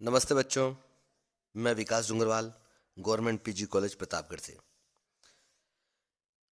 नमस्ते बच्चों। मैं Vikas Dungarwal, government PG college Pratapgarh से।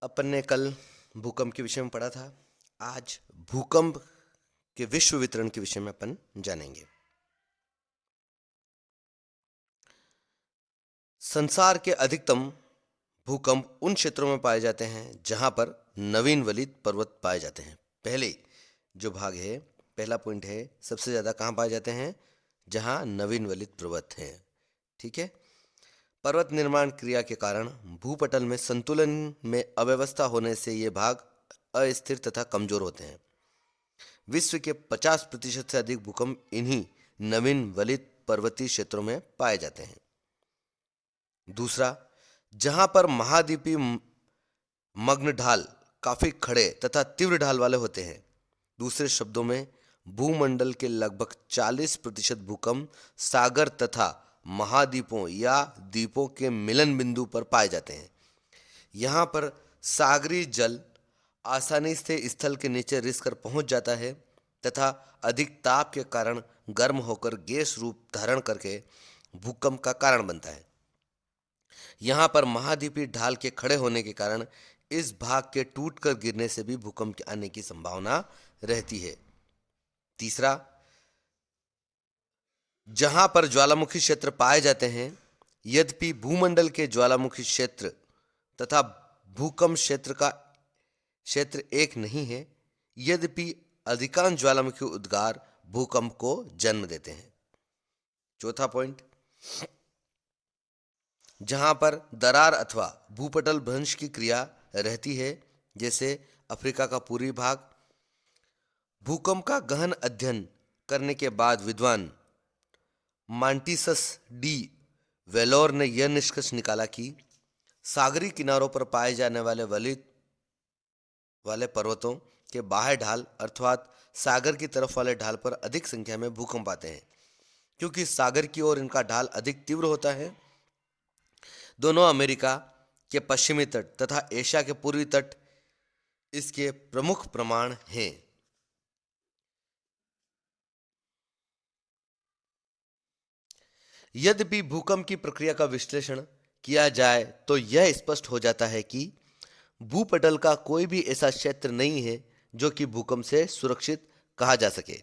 अपन ने कल भूकंप के विषय में पढ़ा था। आज भूकंप के विश्व वितरण के विषय में अपन जानेंगे। संसार के अधिकतम भूकंप उन क्षेत्रों में पाए जाते हैं जहां पर नवीन वलित पर्वत पाए जाते हैं। पहले जो भाग है, पहला पॉइंट है, सबसे ज्यादा कहां पाए जाते हैं? जहां नवीन वलित पर्वत हैं। ठीक है। पर्वत निर्माण क्रिया के कारण भूपटल में संतुलन में अव्यवस्था होने से ये भाग अस्थिर तथा कमजोर होते हैं। विश्व के 50% से अधिक भूकंप इन्हीं नवीन वलित पर्वतीय क्षेत्रों में पाए जाते हैं। दूसरा, जहां पर महाद्वीपीय मग्न ढाल काफी खड़े तथा तीव्र ढाल वाले होते हैं। दूसरे शब्दों में, भूमंडल के लगभग 40% भूकंप सागर तथा महाद्वीपों या द्वीपों के मिलन बिंदु पर पाए जाते हैं। यहाँ पर सागरीय जल आसानी से स्थल के नीचे रिस कर पहुंच जाता है तथा अधिक ताप के कारण गर्म होकर गैस रूप धारण करके भूकंप का कारण बनता है। यहाँ पर महाद्वीपीय ढाल के खड़े होने के कारण इस भाग के टूटकर गिरने से भी भूकंप के आने की संभावना रहती है। तीसरा, जहां पर ज्वालामुखी क्षेत्र पाए जाते हैं, यद्यपि भूमंडल के ज्वालामुखी क्षेत्र तथा भूकंप क्षेत्र का क्षेत्र एक नहीं है, यद्यपि अधिकांश ज्वालामुखी उद्गार भूकंप को जन्म देते हैं। चौथा पॉइंट, जहां पर दरार अथवा भूपटल भ्रंश की क्रिया रहती है, जैसे अफ्रीका का पूर्वी भाग। भूकंप का गहन अध्ययन करने के बाद विद्वान मांटिसस डी वेलोर ने यह निष्कर्ष निकाला कि सागरी किनारों पर पाए जाने वाले वलित वाले पर्वतों के बाह्य ढाल अर्थात सागर की तरफ वाले ढाल पर अधिक संख्या में भूकंप आते हैं, क्योंकि सागर की ओर इनका ढाल अधिक तीव्र होता है। दोनों अमेरिका के पश्चिमी तट तथा एशिया के पूर्वी तट इसके प्रमुख प्रमाण हैं। यद्यपि भूकंप की प्रक्रिया का विश्लेषण किया जाए तो यह स्पष्ट हो जाता है कि भूपटल का कोई भी ऐसा क्षेत्र नहीं है जो कि भूकंप से सुरक्षित कहा जा सके।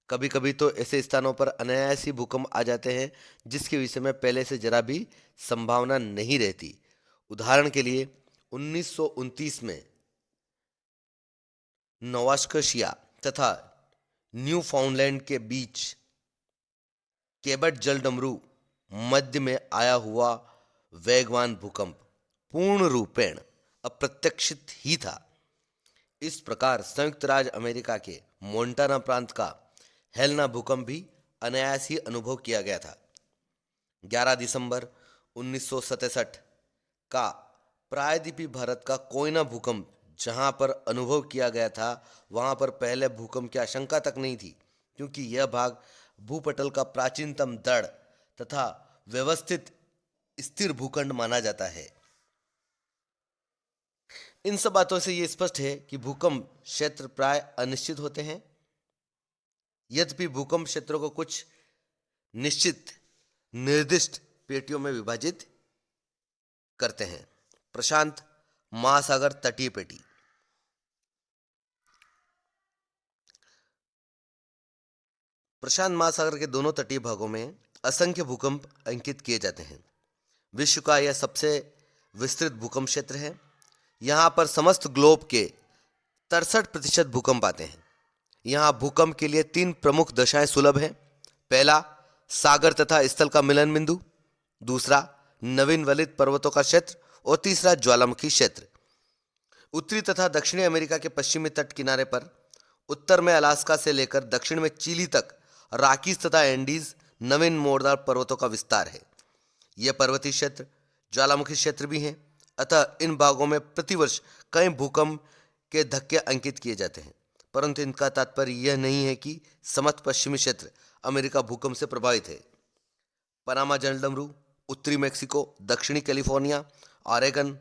कभी कभी तो ऐसे स्थानों पर अनायासी भूकंप आ जाते हैं जिसके विषय में पहले से जरा भी संभावना नहीं रहती। उदाहरण के लिए 1929 में नोवास्कोशिया तथा न्यूफाउंडलैंड के बीच केबट जलडमरू मध्य में आया हुआ वेगवान भूकंप पूर्ण रूपेण अप्रत्याशित ही था। इस प्रकार संयुक्त राज्य अमेरिका के मोंटाना प्रांत का हेलना भूकंप भी अनायास ही अनुभव किया गया था। 11 दिसंबर 1967 का प्रायद्वीपीय भारत का कोयना भूकंप जहां पर अनुभव किया गया था, वहां पर पहले भूकंप की आशंका तक नहीं थी, क्योंकि यह भाग भूपटल का प्राचीनतम दृढ़ तथा व्यवस्थित स्थिर भूखंड माना जाता है। इन सब बातों से यह स्पष्ट है कि भूकंप क्षेत्र प्राय अनिश्चित होते हैं, यद्यपि भूकंप क्षेत्रों को कुछ निश्चित निर्दिष्ट पेटियों में विभाजित करते हैं। प्रशांत महासागर तटीय पेटी। प्रशांत महासागर के दोनों तटीय भागों में असंख्य भूकंप अंकित किए जाते हैं। विश्व का यह सबसे विस्तृत भूकंप क्षेत्र है। यहाँ पर समस्त ग्लोब के 63% भूकंप आते हैं। यहाँ भूकंप के लिए 3 प्रमुख दशाएं सुलभ हैं। पहला, सागर तथा स्थल का मिलन बिंदु। दूसरा, नवीन वलित पर्वतों का क्षेत्र। और तीसरा, ज्वालामुखी क्षेत्र। उत्तरी तथा दक्षिणी अमेरिका के पश्चिमी तट किनारे पर, उत्तर में अलास्का से लेकर दक्षिण में चिली तक रॉकीज तथा एंडीज नवीन मोड़दार पर्वतों का विस्तार है। यह पर्वतीय क्षेत्र ज्वालामुखी क्षेत्र भी हैं, अतः इन भागों में प्रतिवर्ष कई भूकंप के धक्के अंकित किए जाते हैं। परंतु इनका तात्पर्य यह नहीं है कि समस्त पश्चिमी क्षेत्र अमेरिका भूकंप से प्रभावित है। पनामा जलडमरू, उत्तरी मेक्सिको, दक्षिणी कैलिफोर्निया, ऑरेगन,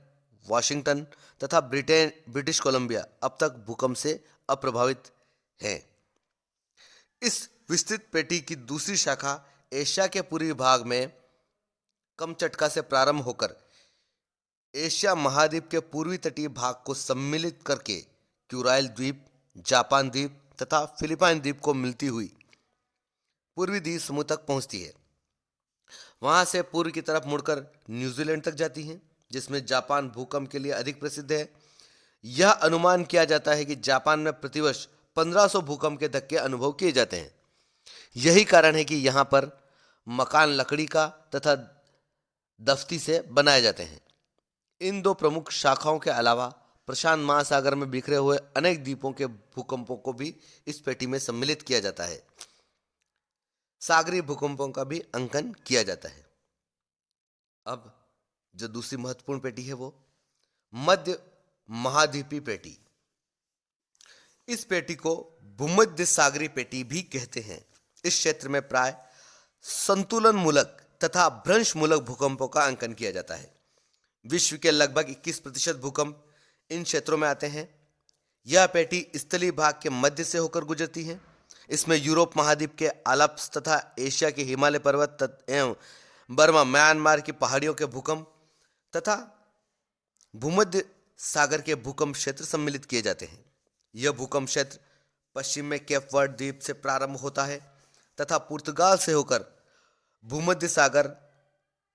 वाशिंगटन तथा ब्रिटिश कोलंबिया अब तक भूकंप से अप्रभावित हैं। इस विस्तृत पेटी की दूसरी शाखा एशिया के पूर्वी भाग में कमचटका से प्रारंभ होकर एशिया महाद्वीप के पूर्वी तटीय भाग को सम्मिलित करके क्यूराइल द्वीप, जापान द्वीप तथा फिलीपाइन द्वीप को मिलती हुई पूर्वी द्वीप समूह तक पहुंचती है। वहां से पूर्व की तरफ मुड़कर न्यूजीलैंड तक जाती है, जिसमें जापान भूकंप के लिए अधिक प्रसिद्ध है। यह अनुमान किया जाता है कि जापान में प्रतिवर्ष 1500 भूकंप के धक्के अनुभव किए जाते हैं। यही कारण है कि यहाँ पर मकान लकड़ी का तथा दफ्ती से बनाए जाते हैं। इन दो प्रमुख शाखाओं के अलावा प्रशांत महासागर में बिखरे हुए अनेक द्वीपों के भूकंपों को भी इस पेटी में सम्मिलित किया जाता है। सागरीय भूकंपों का भी अंकन किया जाता है। अब जो दूसरी महत्वपूर्ण पेटी है वो मध्य महाद्वीपीय पेटी। इस पेटी को भूमध्य सागरीय पेटी भी कहते हैं। इस क्षेत्र में प्राय संतुलन मूलक तथा भ्रंश मूलक भूकंपों का अंकन किया जाता है। विश्व के लगभग 21% भूकंप इन क्षेत्रों में आते हैं। यह पेटी स्थलीय भाग के मध्य से होकर गुजरती है। इसमें यूरोप महाद्वीप के आल्प्स तथा एशिया के हिमालय पर्वत एवं बर्मा म्यांमार की पहाड़ियों के भूकंप तथा भूमध्य सागर के भूकंप क्षेत्र सम्मिलित किए जाते हैं। यह भूकंप क्षेत्र पश्चिम में केप वर्ड द्वीप से प्रारंभ होता है तथा पुर्तगाल से होकर भूमध्य सागर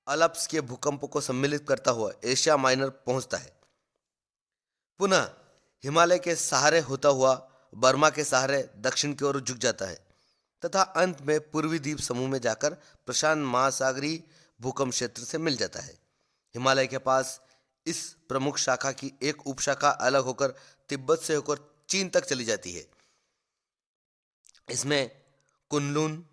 अल्प्स के भूकंपों को सम्मिलित करता हुआ एशिया माइनर पहुंचता है। पुनः हिमालय के सहारे होता हुआ बर्मा के सहारे दक्षिण की ओर झुक जाता है तथा अंत में पूर्वी द्वीप समूह में जाकर प्रशांत महासागरीय भूकंप क्षेत्र से मिल जाता है। हिमालय के पास इस प्रमुख शाखा की एक उपशाखा अलग होकर तिब्बत से होकर चीन तक चली जाती है। इसमें कुनलुन,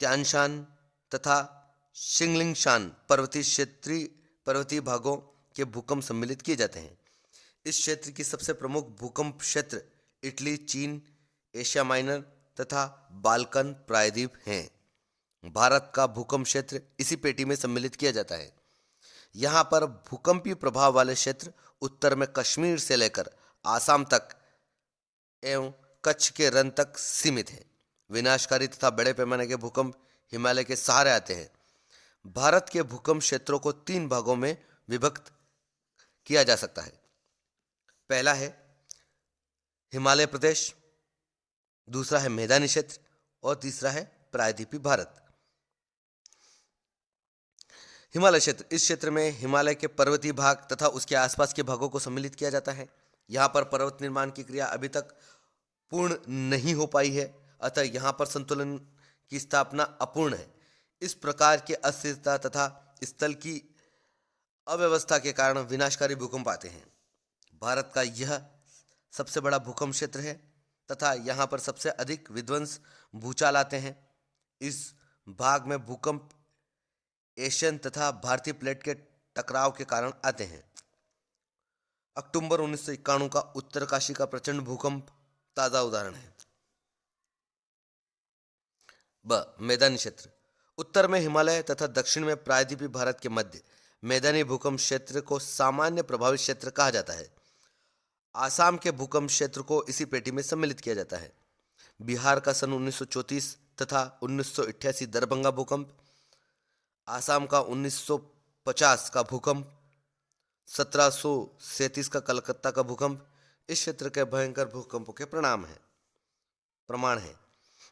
त्यानशान तथा शिंगलिंगशान पर्वतीय भागों के भूकंप सम्मिलित किए जाते हैं। इस क्षेत्र की सबसे प्रमुख भूकंप क्षेत्र इटली, चीन, एशिया माइनर तथा बाल्कन प्रायद्वीप हैं। भारत का भूकंप क्षेत्र इसी पेटी में सम्मिलित किया जाता है। यहाँ पर भूकंपीय प्रभाव वाले क्षेत्र उत्तर में कश्मीर से लेकर आसाम तक एवं कच्छ के रन तक सीमित हैं। विनाशकारी तथा बड़े पैमाने के भूकंप हिमालय के सहारे आते हैं। भारत के भूकंप क्षेत्रों को 3 भागों में विभक्त किया जा सकता है। पहला है हिमालय प्रदेश, दूसरा है मैदानी क्षेत्र और तीसरा है प्रायद्वीपीय भारत। हिमालय क्षेत्र, इस क्षेत्र में हिमालय के पर्वतीय भाग तथा उसके आसपास के भागों को सम्मिलित किया जाता है। यहाँ पर पर्वत निर्माण की क्रिया अभी तक पूर्ण नहीं हो पाई है, अतः यहाँ पर संतुलन की स्थापना अपूर्ण है। इस प्रकार के अस्थिरता तथा स्थल की अव्यवस्था के कारण विनाशकारी भूकंप आते हैं। भारत का यह सबसे बड़ा भूकंप क्षेत्र है तथा यहाँ पर सबसे अधिक विध्वंस भूचाल आते हैं। इस भाग में भूकंप एशियन तथा भारतीय प्लेट के टकराव के कारण आते हैं। अक्टूबर 1991 का उत्तरकाशी का प्रचंड भूकंप ताजा उदाहरण है। मैदानी क्षेत्र, उत्तर में हिमालय तथा दक्षिण में प्रायद्वीपीय भारत के मध्य मैदानी भूकंप क्षेत्र को सामान्य प्रभावित क्षेत्र कहा जाता है। आसाम के भूकंप क्षेत्र को इसी पेटी में सम्मिलित किया जाता है। बिहार का सन 1934 तथा 1988 दरभंगा भूकंप, आसाम का 1950 का भूकंप, 1737 का कलकत्ता का भूकंप इस क्षेत्र के भयंकर भूकंपों के प्रमाण है।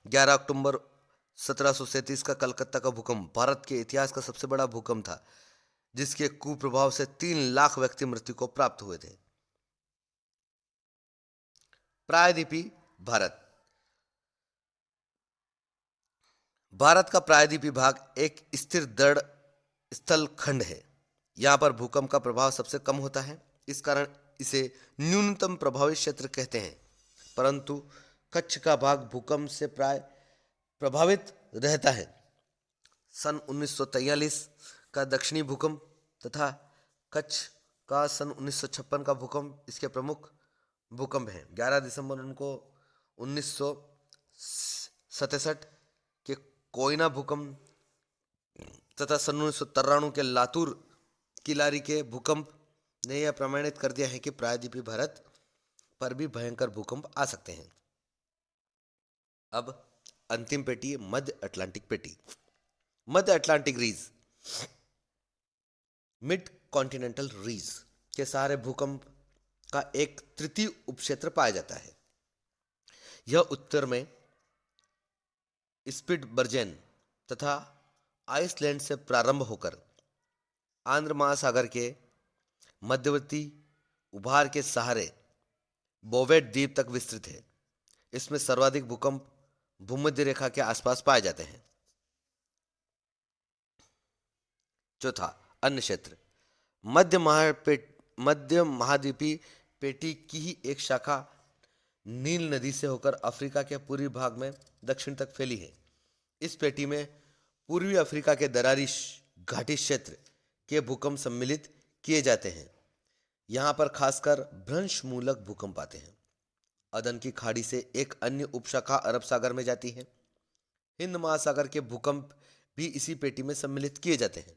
11 अक्टूबर 1737 का कलकत्ता का भूकंप भारत के इतिहास का सबसे बड़ा भूकंप था, जिसके कुप्रभाव से 3 लाख व्यक्ति मृत्यु को प्राप्त हुए थे। प्रायद्वीपीय भारत, भारत का प्रायद्वीपीय भाग एक स्थिर दृढ़ स्थल खंड है। यहाँ पर भूकंप का प्रभाव सबसे कम होता है, इस कारण इसे न्यूनतम प्रभावित क्षेत्र कहते हैं। परंतु कच्छ का भाग भूकंप से प्राय प्रभावित रहता है। सन 1943 का दक्षिणी भूकंप तथा कच्छ का सन 1956 का भूकंप इसके प्रमुख भूकंप हैं। 11 दिसंबर उनको 1967 के कोयना भूकंप तथा सन 1993 के लातूर किलारी के भूकंप ने यह प्रमाणित कर दिया है कि प्रायद्वीपीय भारत पर भी भयंकर भूकंप आ सकते हैं। अब अंतिम पेटी, मध्य अटलांटिक पेटी। मध्य अटलांटिक रीज, मिड कॉन्टिनेंटल रीज के सहारे भूकंप का एक तृतीय उपक्षेत्र पाया जाता है। यह उत्तर में स्पिट्सबर्जेन तथा आइसलैंड से प्रारंभ होकर आंध्र महासागर के मध्यवर्ती उभार के सहारे बोवेट द्वीप तक विस्तृत है। इसमें सर्वाधिक भूकंप भूमध्य रेखा के आसपास पाए जाते हैं। चौथा, अन्य क्षेत्र। मध्य महाद्वीपीय पेटी की ही एक शाखा नील नदी से होकर अफ्रीका के पूर्वी भाग में दक्षिण तक फैली है। इस पेटी में पूर्वी अफ्रीका के दरारी घाटी क्षेत्र के भूकंप सम्मिलित किए जाते हैं। यहाँ पर खासकर भ्रंश मूलक भूकंप आते हैं। अदन की खाड़ी से एक अन्य उपशाखा अरब सागर में जाती है। हिंद महासागर के भूकंप भी इसी पेटी में सम्मिलित किए जाते हैं।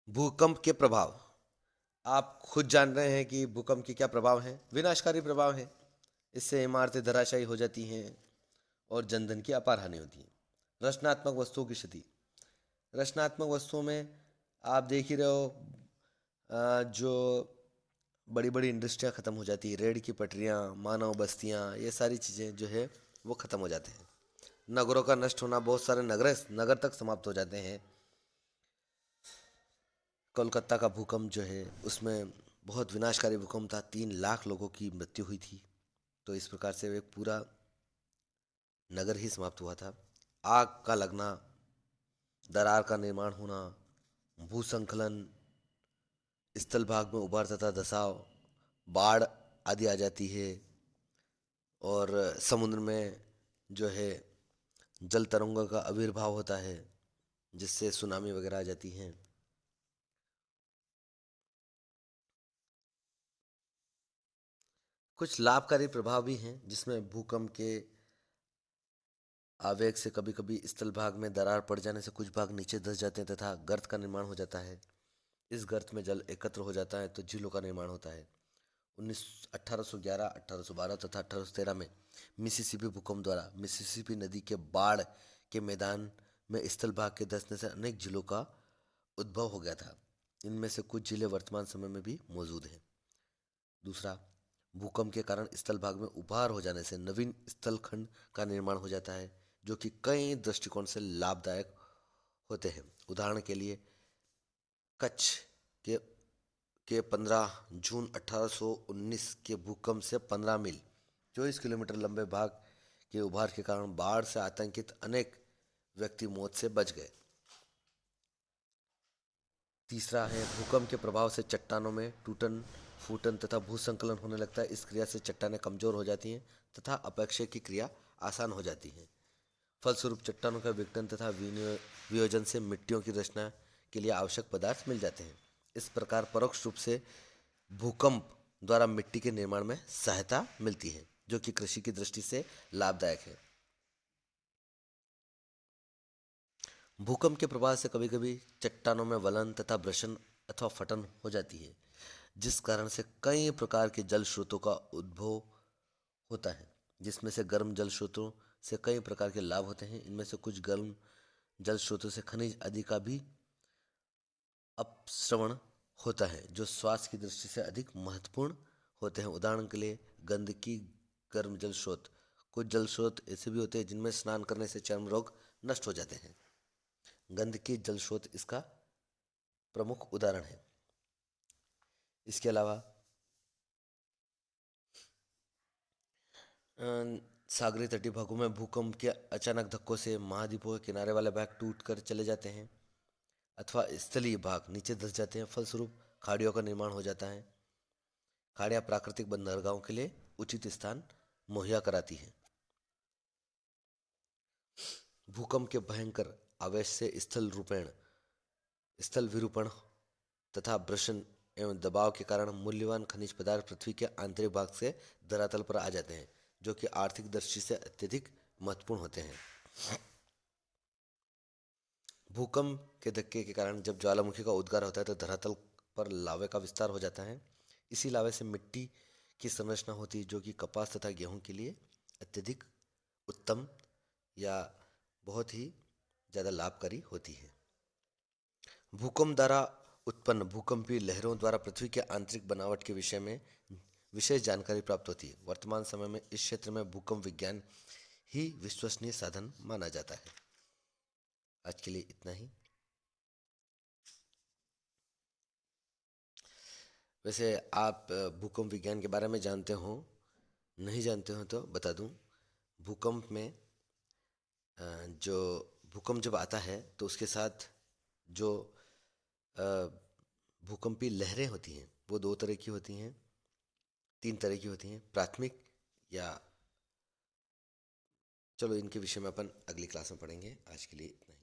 भूकंप के प्रभाव, आप खुद जान रहे हैं कि भूकंप के क्या प्रभाव हैं। विनाशकारी प्रभाव हैं। इससे इमारतें धराशायी हो जाती हैं और जनधन की अपार हानि होती है। रचनात्मक वस्तुओं की क्षति, रचनात्मक वस्तुओं में आप देख ही रहे हो, जो बड़ी बड़ी इंडस्ट्रियां खत्म हो जाती है, रेल की पटरियां, मानव बस्तियां, ये सारी चीज़ें जो है वो खत्म हो जाते हैं। नगरों का नष्ट होना, बहुत सारे नगर तक समाप्त हो जाते हैं। कोलकाता का भूकंप जो है उसमें बहुत विनाशकारी भूकंप था, 3 लाख लोगों की मृत्यु हुई थी। तो इस प्रकार से एक पूरा नगर ही समाप्त हुआ था। आग का लगना, दरार का निर्माण होना, भूसंखलन, स्थल भाग में उभार तथा धसाव, बाढ़ आदि आ जाती है। और समुद्र में जो है जल तरंगों का आविर्भाव होता है, जिससे सुनामी वगैरह आ जाती हैं। कुछ लाभकारी प्रभाव भी हैं, जिसमें भूकंप के आवेग से कभी कभी स्थल भाग में दरार पड़ जाने से कुछ भाग नीचे धंस जाते हैं तथा गर्त का निर्माण हो जाता है। इस गर्त में जल एकत्र हो जाता है तो झीलों का निर्माण होता है। 1811, 1812 तथा 1813 में मिसिसिपी भूकंप द्वारा मिसिसिपी नदी के बाढ़ के मैदान में स्थल भाग के धंसने से अनेक झीलों का उद्भव हो गया था। इनमें से कुछ झीलें वर्तमान समय में भी मौजूद हैं। दूसरा, भूकंप के कारण स्थल भाग में उभार हो जाने से नवीन स्थल खंड का निर्माण हो जाता है, जो कि कई दृष्टिकोण से लाभदायक होते हैं। उदाहरण के लिए कच्छ के 15 जून 1819 के भूकंप से 15 मील 24 किलोमीटर लंबे भाग के उभार के कारण बाढ़ से आतंकित अनेक व्यक्ति मौत से बच गए। तीसरा है, भूकंप के प्रभाव से चट्टानों में टूटन फूटन तथा भूसंकलन होने लगता है। इस क्रिया से चट्टानें कमजोर हो जाती हैं तथा अपक्षय की क्रिया आसान हो जाती है। फलस्वरूप चट्टानों का विघटन तथा वियोजन से मिट्टियों की रचना के लिए आवश्यक पदार्थ मिल जाते हैं। इस प्रकार परोक्ष रूप से भूकंप द्वारा मिट्टी के निर्माण में सहायता मिलती है, जो कि कृषि की दृष्टि से लाभदायक है। भूकंप के प्रभाव से कभी कभी चट्टानों में वलन तथा ब्रशन अथवा फटन हो जाती है, जिस कारण से कई प्रकार के जल स्रोतों का उद्भव होता है, जिसमें से गर्म जल स्रोतों से कई प्रकार के लाभ होते हैं। इनमें से कुछ गर्म जल स्रोतों से खनिज आदि का भी अपस्रवण होता है, जो स्वास्थ्य की दृष्टि से अधिक महत्वपूर्ण होते हैं। उदाहरण के लिए गंदगी, गर्म जल स्रोत। कुछ जल स्रोत ऐसे भी होते हैं जिनमें स्नान करने से चर्म रोग नष्ट हो जाते हैं। गंदगी जल स्रोत इसका प्रमुख उदाहरण है। इसके अलावा सागरीय तटीय भागों में भूकंप के अचानक धक्कों से महाद्वीपों के किनारे वाले भाग टूट कर चले जाते हैं अथवा स्थलीय भाग नीचे धंस जाते हैं। फलस्वरूप खाड़ियों का निर्माण हो जाता है। खाड़ियाँ प्राकृतिक बंदरगाहों के लिए उचित स्थान मुहैया कराती हैं। भूकंप के भयंकर आवेश से स्थल विरूपण तथा ब्रशन एवं दबाव के कारण मूल्यवान खनिज पदार्थ पृथ्वी के आंतरिक भाग से धरातल पर आ जाते हैं, जो कि आर्थिक दृष्टि से अत्यधिक महत्वपूर्ण होते हैं। भूकंप के धक्के के कारण जब ज्वालामुखी का उद्गार होता है तो धरातल पर लावे का विस्तार हो जाता है। इसी लावे से मिट्टी की संरचना होती है, जो कि कपास तथा गेहूं के लिए अत्यधिक उत्तम या बहुत ही ज़्यादा लाभकारी होती है। भूकंप द्वारा उत्पन्न भूकंपीय लहरों द्वारा पृथ्वी के आंतरिक बनावट के विषय में विशेष जानकारी प्राप्त होती है। वर्तमान समय में इस क्षेत्र में भूकंप विज्ञान ही विश्वसनीय साधन माना जाता है। आज के लिए इतना ही। वैसे आप भूकंप विज्ञान के बारे में जानते हो, नहीं जानते हो तो बता दूं। भूकंप में जो भूकंप जब आता है तो उसके साथ जो अ, भूकंपीय लहरें होती हैं वो दो तरह की होती हैं, तीन तरह की होती हैं। प्राथमिक या चलो इनके विषय में अपन अगली क्लास में पढ़ेंगे। आज के लिए इतना ही।